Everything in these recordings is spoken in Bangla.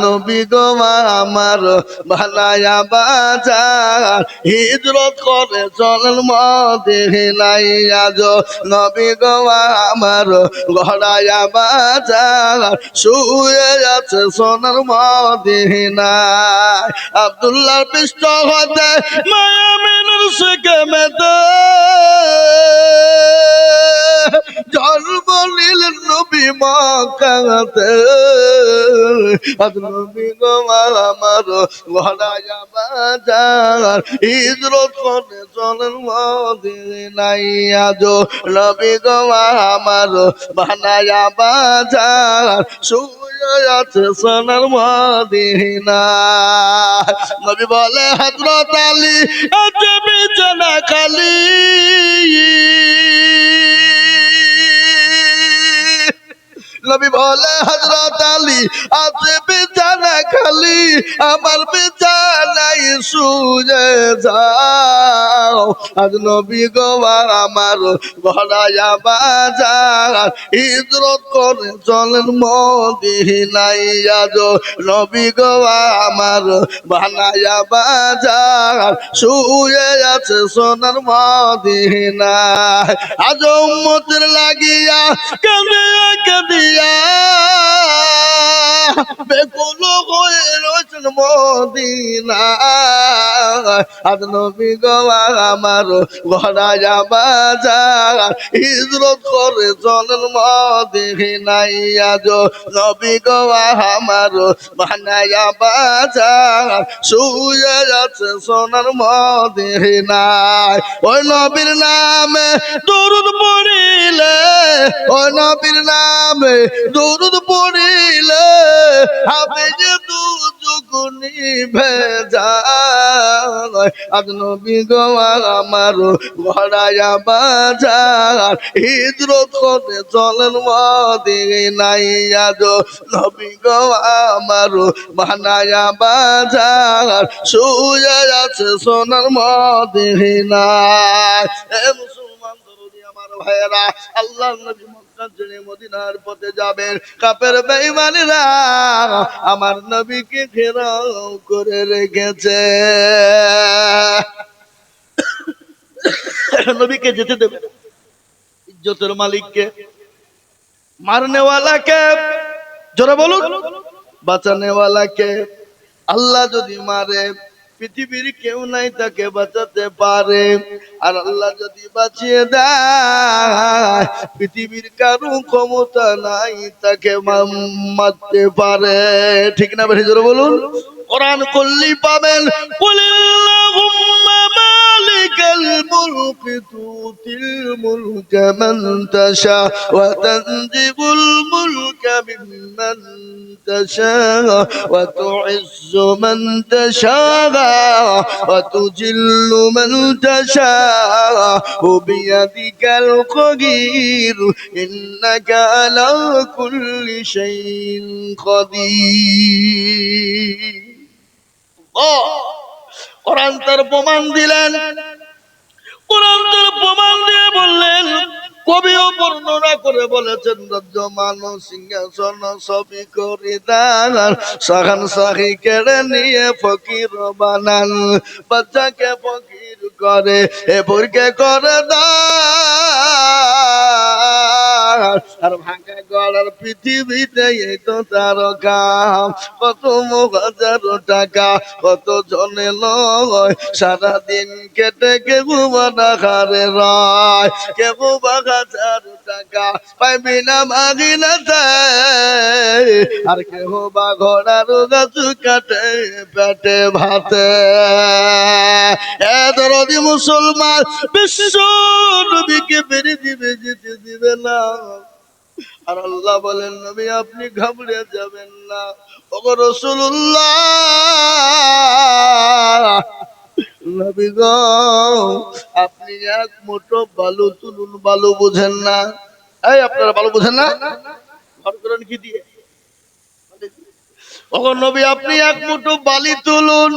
নবী গো আমার বানায়া বাজার হিজরত করে চলেন মদিনায় আজ নবী গো আমার গড়ায়া বাজার শুয়ে আছে সোনার মদিনায় আব্দুল্লাহ পৃষ্ঠ হতে মায়া মিনুর শিখে মেতে জন্ম নিলেন নবী মক্কাতে আজ নবী গো আমার গড়ায়া বাজার হিজরত করে চলেন মদিনায় আজ নবী গো আমার বানায়া বাজার শুয়ে আছে সোনার মদিনায় নবী বলে হযরত আলী আছে বিছানা খালি নবী বলে হযরত আলী আছে বিছানা খালি আমার বিছানায় শুয়ে যাও আজ নবী গো আমার গড়ায়া বাজার হিজরত করে চলেন মদিনায় আজ নবী গো আমার বানায়া বাজার শুয়ে আছে সোনার মদিনায় আজ উম্মতের লাগিয়া কাঁদে কাঁদিয়া বেকুল হয়ে রয়েছেন মদিনায় আজ নবী গো আমার গড়ায়া বাজার হিজরত করে চলেন মদিনায় আজ নবী গো আমার বানায়া বাজার শুয়ে আছে সোনার মদিনায় ওই নবীর নামে দরুদ পড়িলে ওই নবীর নামে দরুদ পড়িলে হবে যে দুজুগুনি ভেজাল আজ নবী গো আমার গড়ায়া বাজার হিজরত করে চলেন মদিনায় আজ নবী গো আমার বানায়া বাজার শুয়ে আছে সোনার মদিনায় এ মুসলমান দরদি আমার ভাইয়েরা আল্লাহর নবী মদিনার পথে যাবেন কাফের বেঈমানেরা আমার নবীকে ঘেরাও করে রেখেছে নবীকে যেতে দেবে ইজ্জতের মালিককে মারনেওয়ালাকে জোরে বলুন বাঁচানেওয়ালাকে আল্লাহ যদি মারে পৃথিবীর কেউ নাই তাকে বাঁচাতে পারে আর আল্লাহ যদি বাঁচিয়ে দেয় পৃথিবীর কারো ক্ষমতা নাই তাকে মারতে পারে ঠিক না বেশি জোরে বলুন কোরআন করলেই পাবেন কুলিল্লাহুম্মা মালিকাল মুলকি তুতিল মুলকা মান তাশা ওয়া তানজিবুল মুলকা মিম্মান তাশা ওয়া তুইজ্জু মান তাশা ওয়া তুজিল্লু মান তাশা বিয়াদিকাল কদির ইন্নাকা আলা কুল্লি শাইইন কদির কোরআন তার প্রমাণ দিলেন কোরআন তার প্রমাণ দিয়ে বললেন কবিও বর্ণনা করে বলেছেন রাজ্যমান সিংহাসন সবই করি দান সাখান সাহি কেড়ে নিয়ে ফকির বানান বাচ্চাকে ফকির করে এ বুরকে করে দান আর ভাঙা গড়ার পৃথিবীতে এই তো তার কাম কত হাজার টাকা কত জনে লয় সারাদিন কেটে কেউ বানা খারে রয় কেউ হাজার টাকা পাইবি না মাগিনাতে আর কেউ বা ঘোড়ার গাছ কাটে পেটে ভাতে এ দরদি মুসলমান বিশ্ব নবীকে বেরিয়ে দিবে যেতে দিবে না আর আল্লাহ বলেন নবী আপনি ঘাবড়ে যাবেন না ওগো রাসূলুল্লাহ নবী গো আপনি এক মুঠো বালু তুলুন বালু বুঝেন না এই আপনারা বালু বুঝেন না ঘর করেন কি দিয়ে ওগো নবী আপনি এক মুঠো বালি তুলুন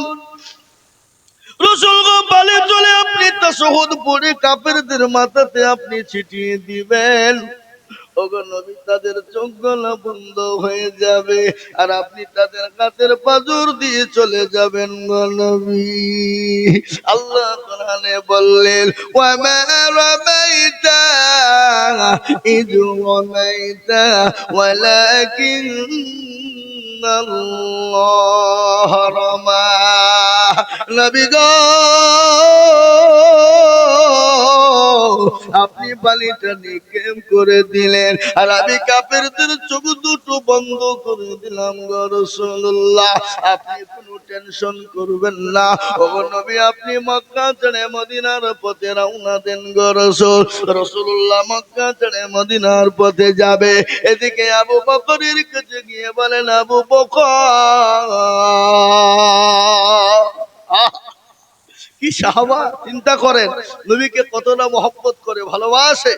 রাসূল গো বালি তুলে আপনি তাশাহুদ পড়ে কাফেরদের মাথাতে আপনি ছিটিয়ে দিবেন ওগো নবী, তাদের চোখগুলো বন্ধ হয়ে যাবে আর আপনি তাদের কাছের পাজর দিয়ে চলে যাবেন গো নবী। আল্লাহ কোরআনে বললেন, ওয়া মা রামাইতা ইয রামাইতা ওয়ালাকিন্নাল্লাহ রামা। নবী গো, আপনি পানিটা নিক্ষেপ করে দিলেন আর আমি কাফেরদের চোখ দুটো বন্ধ করে দিলাম গো রাসূলুল্লাহ। আপনি কোনো টেনশন করবেন না ও নবী, আপনি মক্কা ছেড়ে মদিনার পথে রওনা দেন গো রাসূল। রাসূলুল্লাহ মক্কা ছেড়ে মদিনার পথে যাবে, এদিকে আবু বকরের কাছে গিয়ে বলেন, আবু বকর, কি সাহাবা, চিন্তা করেন নবীকে কতটা মহব্বত করে ভালোবাসে।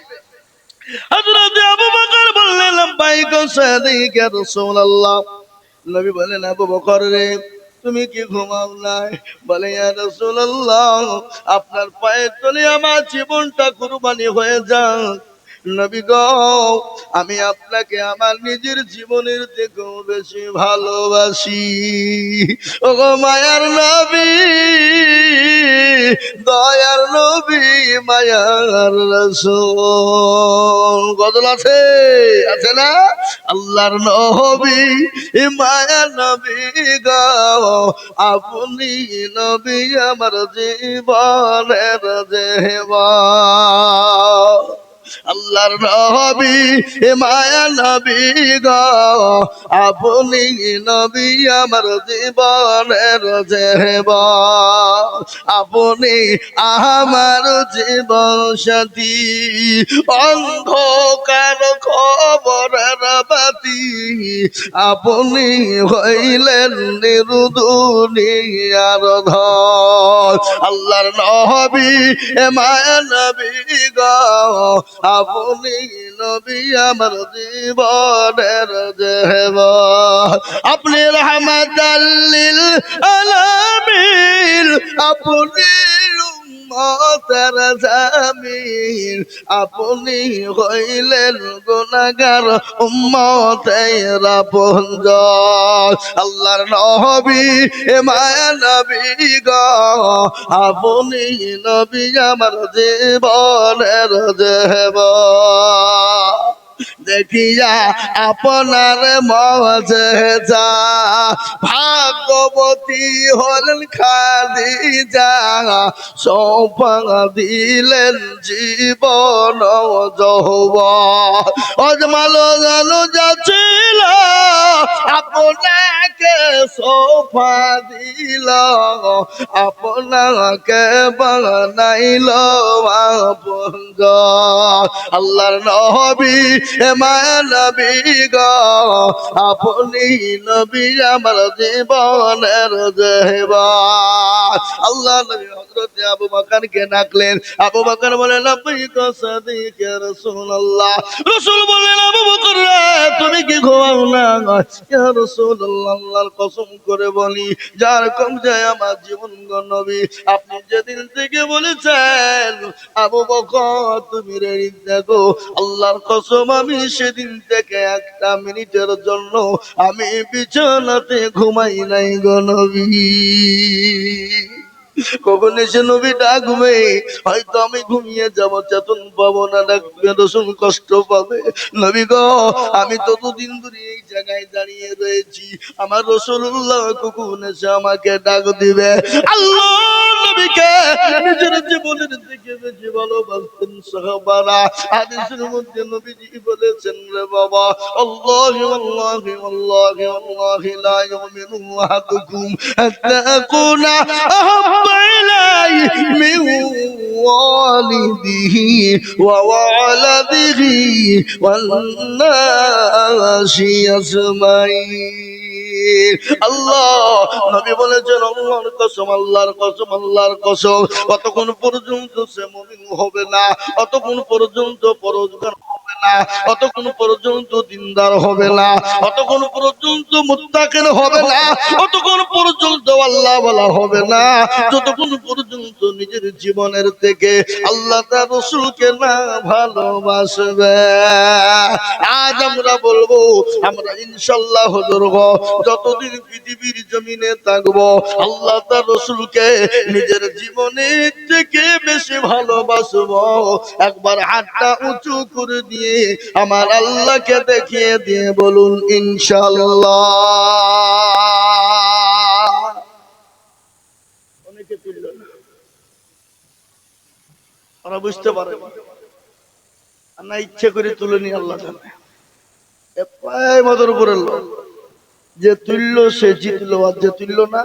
হযরত আবু বকর বললেন, লাব্বাইক সাদিক ইয়া রাসূলুল্লাহ। নবী বলেন, আবু বকর রে, তুমি কি ঘুমাও নাই? বলে, ইয়া রাসূলুল্লাহ, আপনার পায়ের তলে আমার জীবনটা কুরবানি হয়ে যাক। নবী গো, আমি আপনাকে আমার নিজের জীবনের থেকেও বেশি ভালোবাসি। ওগো মায়ার নবী, দয়ার নবী, মায়ার রাসূল। গজল আছে, আছে না? আল্লাহর নবী, মায়ার নবী গো, আপনি নবী আমার জীবনের জীবন। আল্লাহর নবী, মায়া নবী গো, আপনি নবী আমার জীবনের জীবন। আপনি আমার জীবন সাথী, অন্ধকার খবরের বাতি, আপনি হইলেন নিরুদুনিয়ার ধন। আল্লাহর নবী, মায়া নবী গো, আপনি নবী আমার জীবনের জীবন। আপনি রাহমাতাল লিল আলামিন, আপনি উম্মতের জামিন, আপনি হইলেন গুনাহগার উম্মতের আপনজন। আল্লাহর নবী, মায়া নবী গো, আপনি নবী আমার জীবনের জীবন। দেখিয়া আপনার মজেজা, ভাগ্যবতী হলেন খাদিজা, সৌপা দিলেন জীবন যৌবন। অজমাল জানু যাচ্ছিল, আপনাকে সোফা দিল, আপনাকে বানাইল আপনজন। আল্লাহর নবী, মায়া নবী গো, আপনি নবী আমার জীবনের জীবন। আল্লাহ নবী হযরত আবু বকরকে ডাকলেন। আবু বকর বলেন, লাব্বাইক সাদিক ইয়া রাসূলুল্লাহ। রাসূল বললেন, আবু বকর রে, তুমি কি ঘুমাও না? ইয়া রাসূলুল্লাহ, আল্লাহর কসম করে বলি, যার কবজায় আমার জীবন গো নবী, আপনি যেদিন থেকে বলেছেন আবু বকর তুমি রেডি থাকো, আল্লাহর কসম আমি সেদিন থেকে একটা মিনিটের জন্য আমি বিছানাতে ঘুমাই নাই গো নবী। কখন এসে নবী ডাকবে, হয়তো আমি ঘুমিয়ে যাবো, চেতন পাবো না, ডাকবে রসুন কষ্ট পাবে। নবী গো, আমি ততদিন ধরে এই জায়গায় দাঁড়িয়ে রয়েছি, আমার রাসূলুল্লাহ কখন এসে আমাকে ডাক দিবে। আল্লাহ নবীকে নিজের জীবনের থেকে বেশি ভালোবাসতেন সাহাবারা। হাদিসের মধ্যে নবীজি বলেছেন, রে বাবা, আল্লাহি ওয়াল্লাহি ওয়াল্লাহি ওয়াল্লাহি লা ইউমিনু আহাদুকুম হাত্তা আকুনা আহাব্বা ইলাইহি মিন ওয়ালিদিহি ওয়া ওয়ালাদিহি ওয়ান নাসি আজমাইন। আল্লাহ নবী বলেছেন, আল্লাহর কসম, আল্লাহর কসম, আল্লাহর কসম, কতক্ষণ পর্যন্ত সে মুমিন হবে না, কতক্ষণ পর্যন্ত পরোজগার হবে না, অতক্ষণ পর্যন্ত দিনদার হবে না, অতক্ষণ পর্যন্ত মুত্তাকিন হবে না, অতক্ষণ পর্যন্ত আল্লাহ ওয়ালা হবে না, যতক্ষণ পর্যন্ত নিজের জীবনের থেকে আল্লাহ তার রাসূলকে না ভালোবাসবে। আজ আমরা বলবো, আমরা ইনশাআল্লাহ হুজুর গো যতদিন পৃথিবীর জমিনে থাকবো আল্লাহ তার রাসূলকে নিজের জীবনের থেকে বেশি ভালোবাসবো। একবার হাতটা উঁচু করে দিয়ে আমার আল্লাহকে দেখিয়ে দিয়ে বলুন ইনশাআল্লাহ। অনেকে তুলল না, ওরা বুঝতে পারে না, ইচ্ছে করে তুলেনি, আল্লাহ জানে। পায় মদর উপরে যে তুললো সে জিতলো, আর যে তুললো না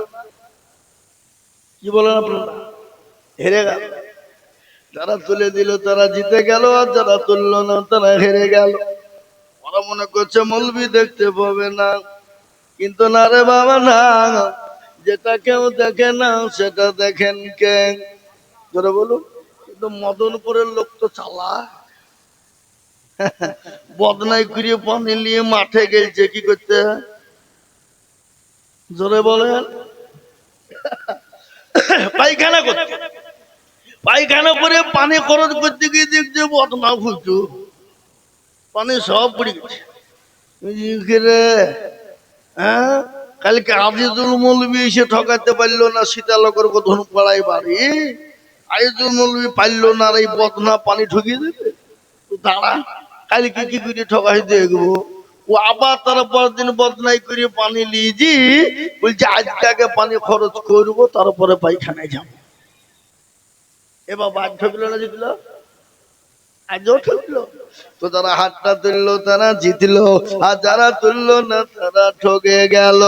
কি বলেন আপনারা, হেরে গেল। যারা তুলে দিল তারা জিতে গেল, আর যারা তুললো না তারা হেরে গেল। ওরা মনে করছে মৌলবি দেখতে পাবে না, কিন্তু না রে বাবা না, যেটা কেউ দেখে না সেটা দেখেন কে, জোরে বলুন। কিন্তু মদনপুরের লোক তো চালা, বদনাই করিয়ে পানি নিয়ে মাঠে গেছে কি করতে, জোরে বলেন, পায়খানা করতে। পায়খানা করে পানি খরচ করতে গিয়ে দেখছে বদনা ফুটু, পানি সব পড়ে গেছে। হ্যাঁ, কালকে আজিজুল মৌলবী এসে ঠকাতে পারলো না, সীতালকর ধনু পাড়ায় বাড়ি, আজিজুল মৌলবী পারলো না, আর এই বদনা পানি ঠকিয়ে দেবে। দাঁড়া, কালকে কি করে ঠকাই দেখবো। ও আবার তার পরের দিন বদনাই করে পানি লিয়েছি, বলছে আজকে আগে পানি খরচ করবো তারপরে পায়খানায় যাবো। এ বাবা আজ ঠকলো না জিতলো, আজও ঠকলো। তো যারা হাতটা তুললো তারা জিতলো, আর যারা তুললো না তারা ঠকে গেল।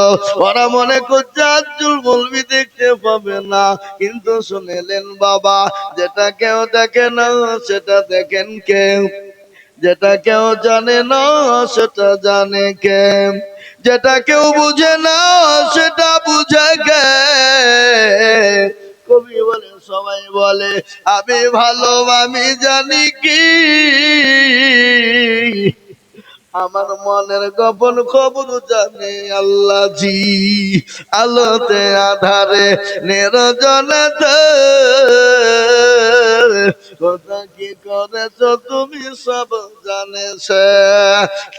ওরা মনে করছে আজুল মৌলবী দেখতে পাবে না, কিন্তু শুনেলেন বাবা, যেটা কেউ দেখে না সেটা দেখেন কেউ, যেটা কেউ জানে না সেটা জানে কে, যেটা কেউ বুঝে না সেটা বুঝে কে। কবি বলে, সবাই বলে আমি ভালো আমি জানি কি, আমার মনের গোপন খবর জানে আল্লাহ জি। আলোতে আধারে নিরজনতে কথা কি করেছ তুমি সব জানেছে,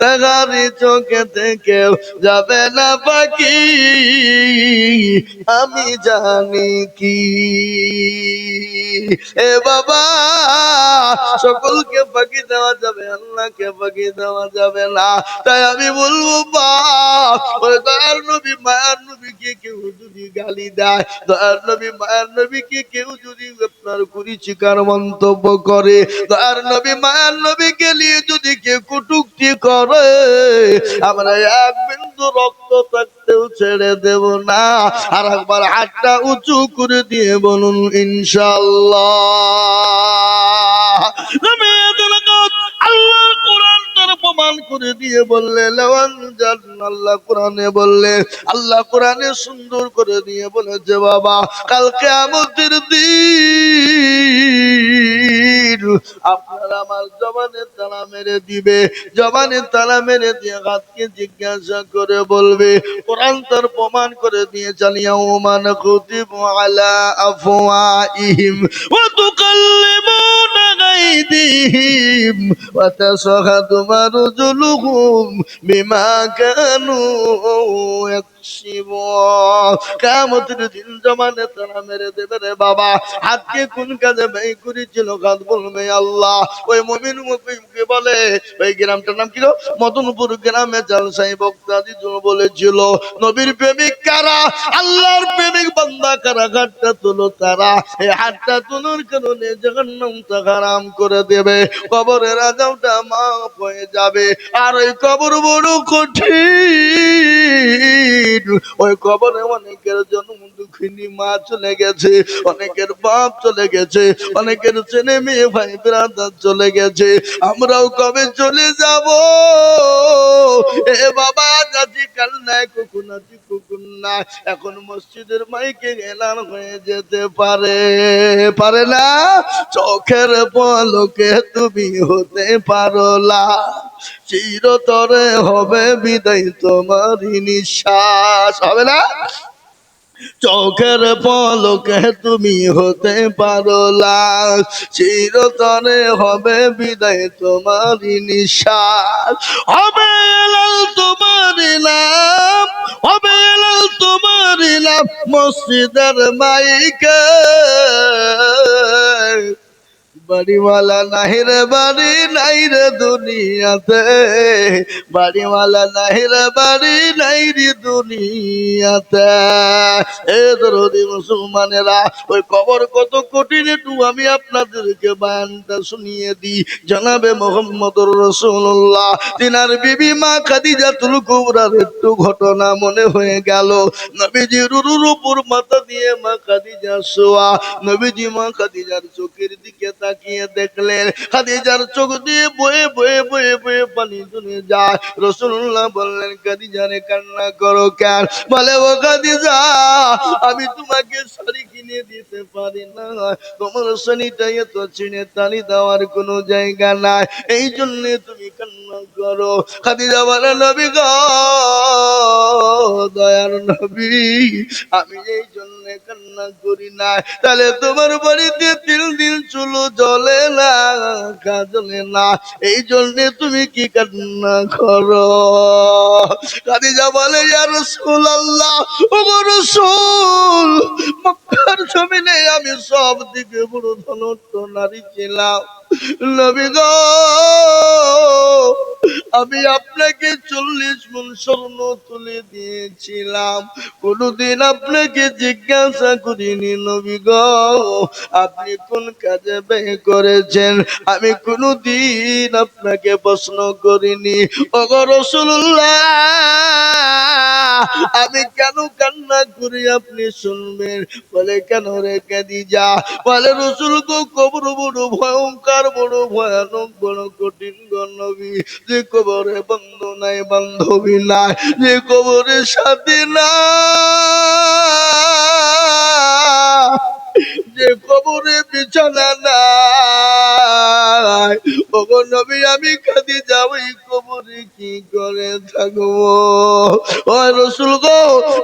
তাহারি চোখে থেকেও যাবে না বাকি, আমি জানি কি। এ বাবা, সকলকে বাকি দেওয়া যাবে, আল্লাহকে বাকি দেওয়া যাবে না। তাই আমি বলবো বাপ, ওই দয়ার নবী মায়ার নবীকে কেউ যদি গালি দেয়, দয়ার নবী মায়ার নবীকে কেউ যদি আপনার কুরুচিকর মন্তব্য করে, দয়ার নবী মায়ার নবীকে নিয়ে যদি কেউ কটূক্তি করে, আমরা এক বিন্দু রক্ত থাকতেও ছেড়ে দেব না। আর একবার হাতটা উঁচু করে দিয়ে বলুন ইনশাআল্লাহ। আল্লাহর কোরআন তার প্রমাণ করে দিয়ে বললে, আল্লাহ কোরআনে বললে, আল্লাহ কোরআনে সুন্দর করে দিয়ে বলেছে বাবা, কাল কিয়ামতের দিন আপনার আমার জবানে তালা মেরে দিবে, জবানে তালা মেরে দিয়ে হাতকে জিজ্ঞাসা করে বলবে, কোরআন তার প্রমাণ করে দিয়ে জানিয়া ওমান কুতিবু আলা আফওয়াইহিম ওয়া তুকাল্লিমুনা আইদিহিম ওয়া তাশহাদু আরজুলুহুম বিমা কানু ইয়াকসিবুন। কিয়ামতের দিন জবানে তালা মেরে দেবে রে বাবা, হাতকে কোন কাজে ব্যয় করেছিল, হাত বলবে আল্লাহ। ওই মুমিন মুকিমকে বলে, ওই গ্রামটার নাম কি গো, মদনপুর গ্রামে জালসাই বক্তা দিজন বলেছিল, নবীর প্রেমিক কারা, আল্লাহর প্রেমিক বান্দা কারা, হাতটা তুলো তারা। এই হাতটা তুলোর কারণে জাহান্নামটা হারাম করে দেবে, কবরের আযাবটা মাফ হয়ে যাবে। আর ওই কবর বড় কঠিন, দিন ওই কবরে অনেকের জন্ম দুঃখিনী মা চলে গেছে, অনেকের বাপ চলে গেছে, অনেকের ছেলে মেয়ে ভাই ব্রাদার চলে গেছে। আমরাও কবে চলে যাব এ বাবা, যাচ্ছি কাল নাই, কখন আছি কখন না। এখন মসজিদের মাইকে এলান হয়ে যেতে পারে, পারে না? চোখের পলকে তুমি হতে পারো না, চিরতরে হবে বিদায় তোমারই নিঃশ্বাস, হবে না? চোখের পলকে তুমি হতে পারো লাশ, চিরতরে হবে বিদায় তোমারই নিঃশ্বাস। হবে লাল তোমারই নাম, হবে লাল তোমারই নাম মসজিদের মাইকে। বাড়িওয়ালা নাহি রে বাড়ি নাই রে দুনিয়াতে, বাড়িওয়ালা নাহি রে বাড়ি নাই রে দুনিয়াতে। এ দরদি মুসলমানেরা, ওই কবর কত কঠিন একটু আমি আপনাদেরকে বয়ানটা শুনিয়ে দিই। জনাবে মুহাম্মদুর রাসূলুল্লাহ তিনার বিবি মা খাদিজাতুল কুবরার একটু ঘটনা মনে হয়ে গেল। নবীজির রুরুর উপর মাথা দিয়ে মা খাদিজা শোয়া। নবীজি মা খাদিজার চোখের দিকে তাকিয়ে দেখলেন খাদিজার চোখ দিয়ে বয়ে বয়ে বয়ে বয়ে পানি চলে যায়। রাসূলুল্লাহ বললেন, খাদিজা রে কান্না করো কেন? বলে, ও খাদিজা, আমি তোমাকে শাড়ি কিনে দিতে পারি না, তোমার শাড়িটা এত ছিঁড়ে তালি দেওয়ার কোনো জায়গা নাই, এই জন্য তুমি কান্না করো। খাদিজা বলে, নবী গো, দয়ার নবী, আমি এই জন্য কান্না করি না। তাহলে তোমার বাড়িতে 3 দিন চুলো জ্বলে না, জ্বলে না, এই জন্য তুমি কি কান্না করো? খাদিজা বলে, ইয়া রাসূলুল্লাহ, ও রাসূল, মক্কার জমিনে আমি সব দিকে বড় ধনট্ট নারী ছিলাম, নবী গো, আমি আপনাকে 40 মণ স্বর্ণ তুলে দিয়েছিলাম, কোনদিন আপনাকে জিজ্ঞাসা করিনি নবী গো আপনি কোন কাজে ব্যয় করেছেন, আমি কোনদিন আপনাকে প্রশ্ন করিনি। ওগো রাসূলুল্লাহ, আমি কেন কান্না করি আপনি শুনবেন। বলে, কেন রে খাদিজা? বলে, রাসূল গো, কবর বড় ভয়ঙ্কর, বড় ভয়ানক, বড় কঠিন গো নবী, যে কবরে বন্ধু নাই, বান্ধবী নাই, যে কবরের সাথে না, যে কবরে বিছানা নাই, ওগো নবী, আমি খাদিজা ওই কবরে কি করে থাকবো? ও রাসূল গো,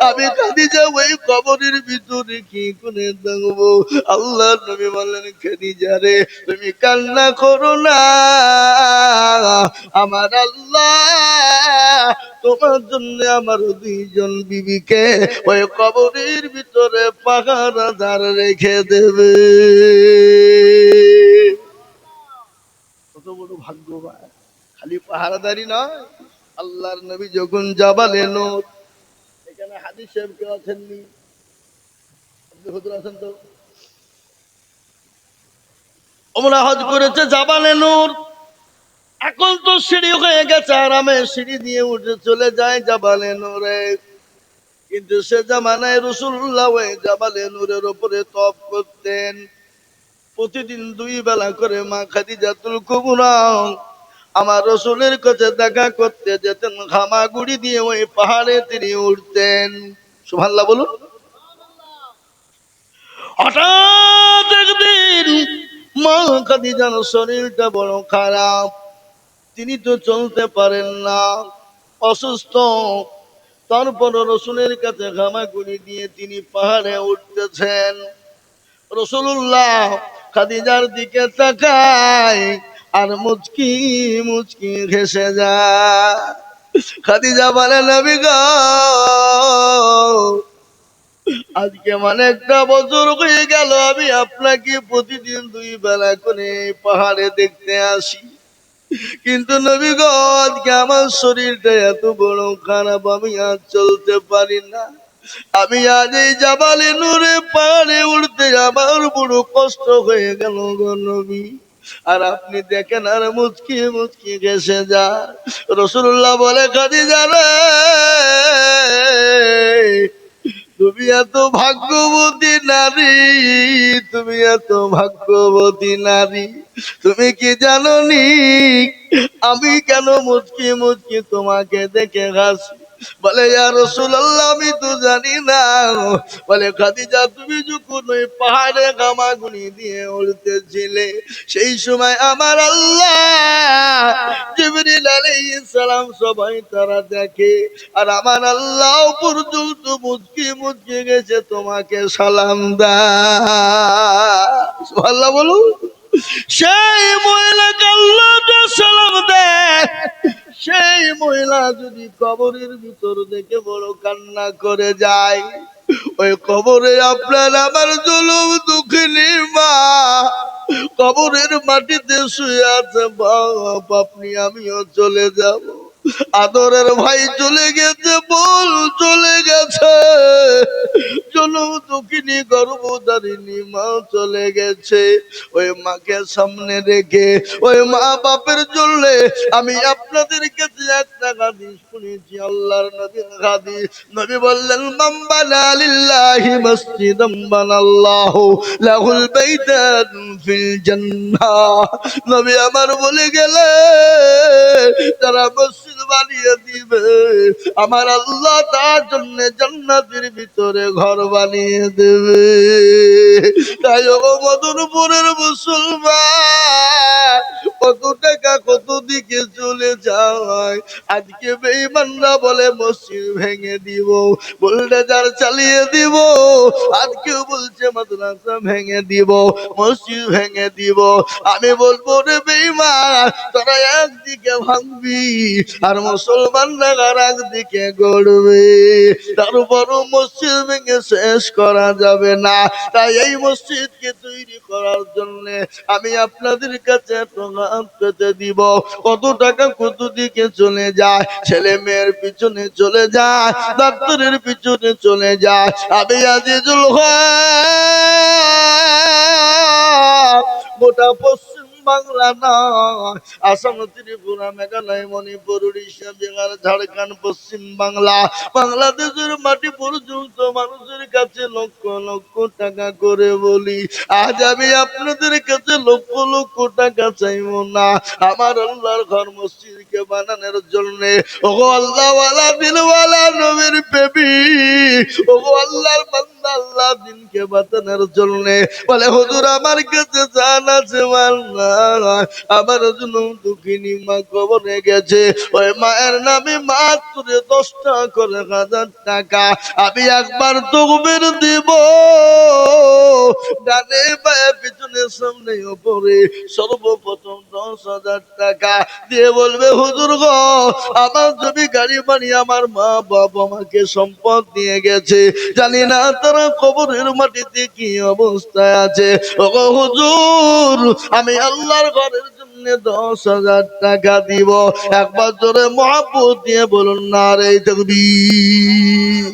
আমি খাদিজা ওই কবরের ভিতরে কি করে থাকবো? আল্লাহ নবী বললেন, খাদিজা রে, তুমি কান্না করো না, আমার আল্লাহ তোমার জন্য আমার 2 জন বিবিকে ওই কবরের ভিতরে পাহারাদার রেখে দেবে। কত বড় ভাগ্যবান! খালি পাহারাদারি নয়, আল্লাহর নবী যখন জাবালে নূর, এখানে হাদিস সাহেব কেউ আছেননি? আপনি হুজুর আছেন তো? ওমরা হজ করেছে জাবালে নূর, এখন তো সিঁড়ি হয়ে গেছে, আরামে সিঁড়ি দিয়ে উঠে চলে যায় জাবালে নূরে। কিন্তু সে জামানায় রাসূলুল্লাহ ওই জাবালে নূরের উপরে তপ করতেন। প্রতিদিন 2 বেলা করে মা খাদিজাতুল কুবরা আমার রাসূলের কাছে দেখা করতে যেতেন, হামাগুড়ি দিয়ে ওই পাহাড়ে তিনি উঠতেন। সুবহানাল্লাহ বলুন। হঠাৎ একদিন মা খাদিজার শরীরটা বড় খারাপ, তিনি তো চলতে পারেন না, অসুস্থ। তারপর রাসূলের কাছে হামাগুড়ি দিয়ে তিনি পাহাড়ে উঠতেছেন। রাসূলুল্লাহ খাদিজার দিকে তাকায় আর মুচকি মুচকি হেসে যায়। খাদিজা বলে, নবী গো, আজকে মানে 1 বছর হয়ে গেল আমি আপনাকে প্রতিদিন 2 বেলা করে পাহাড়ে দেখতে আসি, কিন্তু নবী গো, আজকে আমার শরীরটা এত বড় খারাপ, আমি আর চলতে পারি না, আমি আজ এই জাবালে নূরে পাহাড়ে উঠতে আমার বড় কষ্ট হয়ে গেল গো নবী। আর আপনি দেখেন আর মুচকি মুচকি গেছে যা। রাসূলুল্লাহ বলে খাদিজা রে, তুমি এত ভাগ্যবতী নারী, তুমি এত ভাগ্যবতী নারী, তুমি কি জানো নি আমি কেন মুচকি মুচকি তোমাকে দেখে হাসি? বলে ইয়া রাসূলুল্লাহ আমি তো জানি না। বলে খাদিজা তুমি যখন ওই পাহাড়ে গামাগুনি দিয়ে উড়তেছিলে সেই সময় আমার আল্লাহ জিবরিল আলাইহিস সালাম সবাই তারা দেখে, আর আমার আল্লাহ পর্যন্ত মুচকি মুচকি গেছে তোমাকে সালাম দেয়। সুবহানাল্লাহ বলুন। সেই মহিলাকে আল্লাহ যে সালাম দেয়, সেই মহিলা যদি কবরের ভিতর দেখে বড় কান্না করে যায়, ওই কবরে আপনার আমার জুলুম দুঃখিনী মা কবরের মাটিতে শুয়ে আছে, বাপ আপনি আমিও চলে যাব, আদরের ভাই চলে গেছে, বোন চলে গেছে, জুলুম দুঃখিনী গর্ভধারিণী মা চলে গেছে। ওই মাকে সামনে রেখে ওই মা বাপের জন্য আমি আপনাদের কাছে একটা হাদিস শুনেছি, আল্লাহর নবীর হাদিস। নবী বললেন মান বানা লিল্লাহি মসজিদাম বানাল্লাহু লাহুল বাইতান ফিল জান্নাহ। নবী আমার বলে গেলে যারা মসজিদ বানিয়ে দিবে আমার আল্লাহ তার জন্য জান্নাতের ভিতরে ঘর বানিয়ে দেবে। তাই ও মদনপুরের মুসলমান, কত টাকা কত দিকে চলে যায়। আজকে বেঈমানরা বলে মসজিদ ভেঙে দিব, বুলডোজার চালিয়ে দিব, আজকেও বলছে মাদ্রাসা ভেঙে দিব, মসজিদ ভেঙে দিব। আমি বলবো রে বেঈমান, তোরা একদিকে ভাঙবি আর মুসলমানরা আর একদিকে গড়বে, তারপরও মসজিদ ভেঙে শেষ করা যাবে না। তাই এই মসজিদকে তৈরি করার জন্য আমি আপনাদের কাছে প্রমাণ পেতে দিব। কত টাকা কত দিকে চলে যায়, ছেলে মেয়ের পিছনে চলে যায়, ডাক্তারের পিছনে চলে যায়। আমি আজিজুল হক গোটা পশ্চিম বাংলা নয়, আসাম, ত্রিপুরা, মেঘালয়, মণিপুর, উড়িষ্যা, বিহার, ঝাড়খণ্ড, পশ্চিম বাংলা, বাংলাদেশের মাটি পর্যন্ত মানুষের কাছে লক্ষ লক্ষ টাকা করে বলি। আজ আমি আপনাদের কাছে লক্ষ লক্ষ টাকা চাইব না, আমার আল্লাহর ঘর মসজিদকে বানানোর জন্য। ওগো আল্লাহওয়ালা দিলওয়ালা নবীর প্রেমিক, ওগো আল্লাহর বান্দা, আল্লাহ দিনকে বাঁচানোর জন্য বলে হুজুর আমার কাছে জান আছে, আমার জন্য দুঃখিনী মা কবরে গেছে, ওই মায়ের নামে মাত্র 10টা করে 1000 টাকা আমি একবার তকবীর দিব, ডানে বায়ে পিছনে সামনে উপরে সর্বপ্রথম 10,000 টাকা দিয়ে বলবে হুজুর গো আমার জমি গাড়ি বাড়ি আমার মা বাবা আমাকে সম্পদ দিয়ে গেছে, জানি না তারা কবরের মাটিতে কি অবস্থায় আছে। ওগো হুজুর আমি আল্লাহর ঘরের জন্য 10,000 টাকা দিব। একবার জোরে মহব্বত দিয়ে বলুন নারে তাকবীর।